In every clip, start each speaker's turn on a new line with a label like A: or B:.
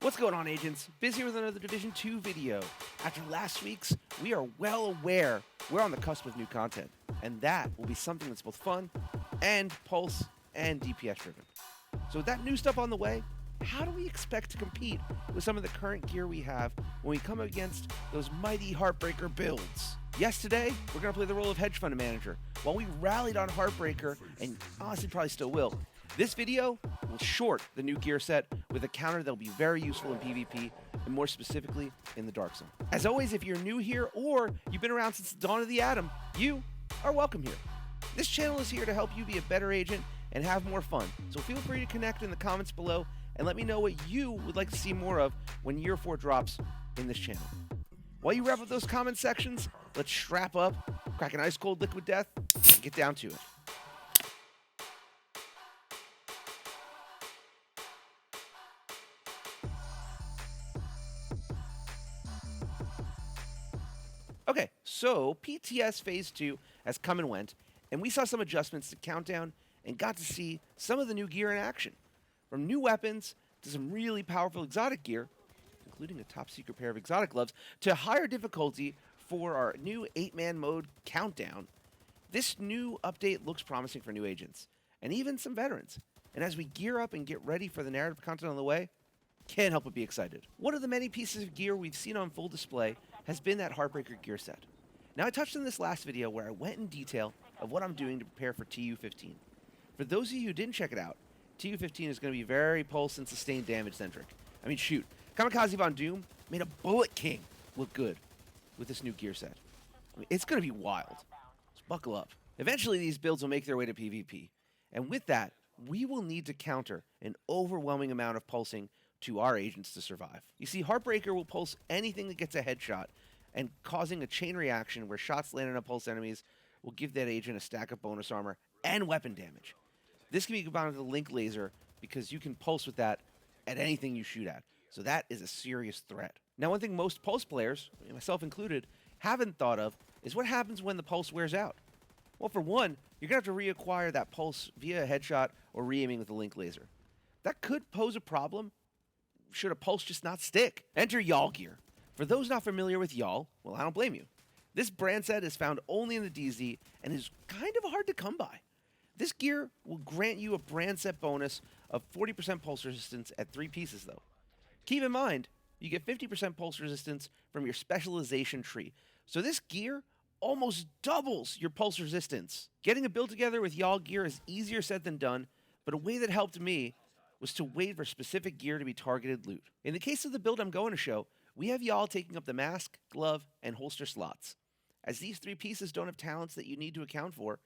A: What's going on, agents? Biz here with another Division 2 video. After last week's, we are well aware we're on the cusp of new content, and that will be something that's both fun and pulse and DPS driven. So with that new stuff on the way, how do we expect to compete with some of the current gear we have when we come against those mighty Heartbreaker builds? Yes, today, we're going to play the role of hedge fund manager. While we rallied on Heartbreaker, and honestly probably still will, this video will short the new gear set with a counter that will be very useful in PvP, and more specifically, in the Dark Zone. As always, if you're new here, or you've been around since the dawn of the Atom, you are welcome here. This channel is here to help you be a better agent and have more fun, so feel free to connect in the comments below and let me know what you would like to see more of when Year 4 drops in this channel. While you wrap up those comment sections, let's strap up, crack an ice cold liquid death, and get down to it. Okay, so PTS Phase 2 has come and went, and we saw some adjustments to Countdown and got to see some of the new gear in action. From new weapons to some really powerful exotic gear, including a top-secret pair of exotic gloves, to higher difficulty for our new 8-man mode Countdown. This new update looks promising for new agents, and even some veterans. And as we gear up and get ready for the narrative content on the way, can't help but be excited. One of the many pieces of gear we've seen on full display has been that Heartbreaker Gear Set. Now, I touched on this last video where I went in detail of what I'm doing to prepare for TU15. For those of you who didn't check it out, TU15 is going to be very pulse and sustained damage centric. I mean, shoot, Kamikaze Von Doom made a Bullet King look good with this new gear set. I mean, it's going to be wild. So buckle up. Eventually, these builds will make their way to PvP. And with that, we will need to counter an overwhelming amount of pulsing to our agents to survive. You see, Heartbreaker will pulse anything that gets a headshot, and causing a chain reaction where shots landing on pulse enemies will give that agent a stack of bonus armor and weapon damage. This can be combined with the link laser because you can pulse with that at anything you shoot at. So that is a serious threat. Now, one thing most pulse players, myself included, haven't thought of is what happens when the pulse wears out. Well, for one, you're going to have to reacquire that pulse via a headshot or re-aiming with a link laser. That could pose a problem should a pulse just not stick. Enter Yahal gear. For those not familiar with Yahal, well, I don't blame you. This brand set is found only in the DZ and is kind of hard to come by. This gear will grant you a brand set bonus of 40% pulse resistance at 3 pieces, though. Keep in mind, you get 50% pulse resistance from your specialization tree. So this gear almost doubles your pulse resistance. Getting a build together with Yahal gear is easier said than done, but a way that helped me was to wait for specific gear to be targeted loot. In the case of the build I'm going to show, we have Yahal taking up the mask, glove, and holster slots. As these 3 pieces don't have talents that you need to account for,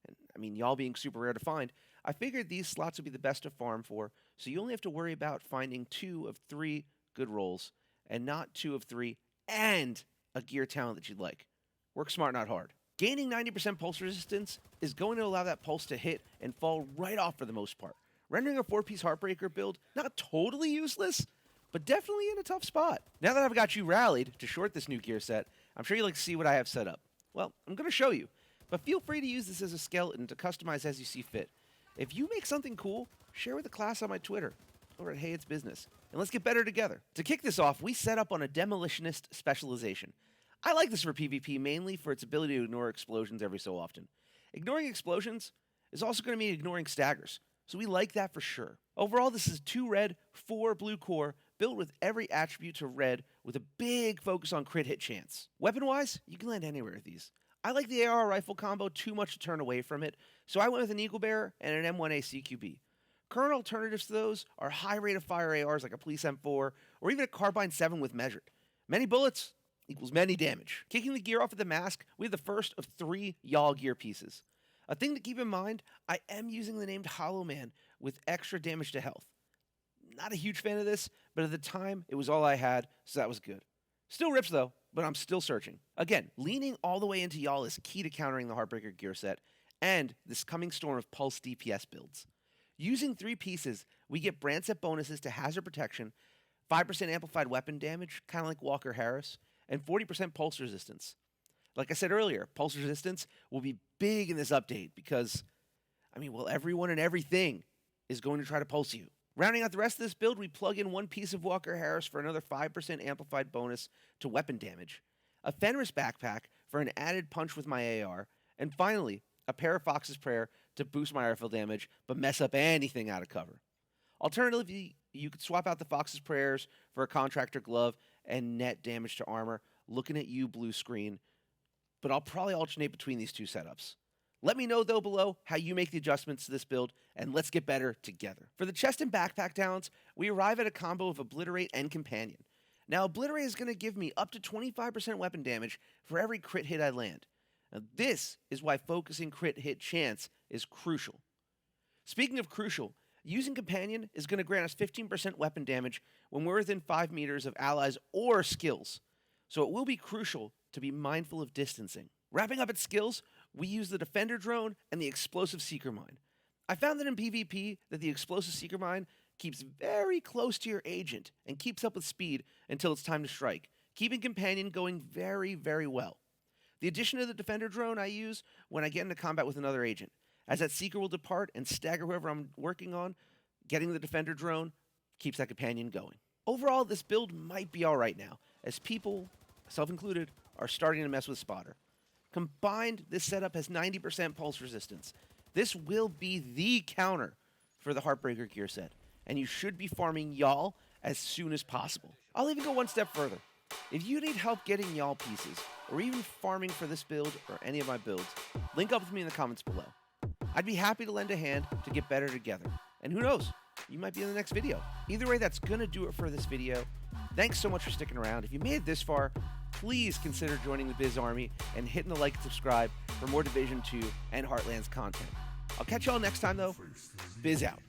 A: and I mean Yahal being super rare to find, I figured these slots would be the best to farm for, so you only have to worry about finding 2 of 3 good rolls, and not 2 of 3 and a gear talent that you'd like. Work smart, not hard. Gaining 90% pulse resistance is going to allow that pulse to hit and fall right off for the most part, rendering a 4-piece Heartbreaker build not totally useless, but definitely in a tough spot. Now that I've got you rallied to short this new gear set, I'm sure you'd like to see what I have set up. Well, I'm going to show you, but feel free to use this as a skeleton to customize as you see fit. If you make something cool, share with the class on my Twitter, over at Hey It's Business, and let's get better together. To kick this off, we set up on a Demolitionist specialization. I like this for PvP mainly for its ability to ignore explosions every so often. Ignoring explosions is also going to mean ignoring staggers, so we like that for sure. Overall, this is 2 red, 4 blue core, built with every attribute to red, with a big focus on crit hit chance. Weapon-wise, you can land anywhere with these. I like the AR rifle combo too much to turn away from it, so I went with an Eagle Bearer and an M1A CQB. Current alternatives to those are high rate of fire ARs like a Police M4, or even a Carbine 7 with measured. Many bullets equals many damage. Kicking the gear off of the mask, we have the first of 3 Yahal gear pieces. A thing to keep in mind, I am using the named Hollow Man with extra damage to health. Not a huge fan of this, but at the time, it was all I had, so that was good. Still rips though, but I'm still searching. Again, leaning all the way into Yahal is key to countering the Heartbreaker gear set and this coming storm of pulse DPS builds. Using 3 pieces, we get brand set bonuses to hazard protection, 5% amplified weapon damage, kind of like Walker Harris, and 40% pulse resistance. Like I said earlier, pulse resistance will be big in this update because, I mean, well, everyone and everything is going to try to pulse you. Rounding out the rest of this build, we plug in one piece of Walker Harris for another 5% amplified bonus to weapon damage, a Fenris backpack for an added punch with my AR, and finally, a pair of Fox's Prayer to boost my rifle damage but mess up anything out of cover. Alternatively, you could swap out the Fox's Prayers for a Contractor Glove and net damage to armor, looking at you blue screen, but I'll probably alternate between these two setups. Let me know, though, below how you make the adjustments to this build, and let's get better together. For the chest and backpack downs, we arrive at a combo of Obliterate and Companion. Now, Obliterate is going to give me up to 25% weapon damage for every crit hit I land. Now, this is why focusing crit hit chance is crucial. Speaking of crucial, using Companion is going to grant us 15% weapon damage when we're within 5 meters of allies or skills, so it will be crucial to be mindful of distancing. Wrapping up its skills, we use the Defender Drone and the Explosive Seeker Mine. I found that in PvP that the Explosive Seeker Mine keeps very close to your agent and keeps up with speed until it's time to strike, keeping Companion going very, very well. The addition of the Defender Drone I use when I get into combat with another agent, as that Seeker will depart and stagger whoever I'm working on. Getting the Defender Drone keeps that Companion going. Overall, this build might be alright now, as people, self included, are starting to mess with Spotter. Combined, this setup has 90% pulse resistance. This will be the counter for the Heartbreaker Gear Set, and you should be farming Yahal as soon as possible. I'll even go one step further. If you need help getting Yahal pieces, or even farming for this build or any of my builds, link up with me in the comments below. I'd be happy to lend a hand to get better together. And who knows, you might be in the next video. Either way, that's going to do it for this video. Thanks so much for sticking around. If you made it this far, please consider joining the Biz Army and hitting the like and subscribe for more Division 2 and Heartlands content. I'll catch y'all next time, though. Biz out.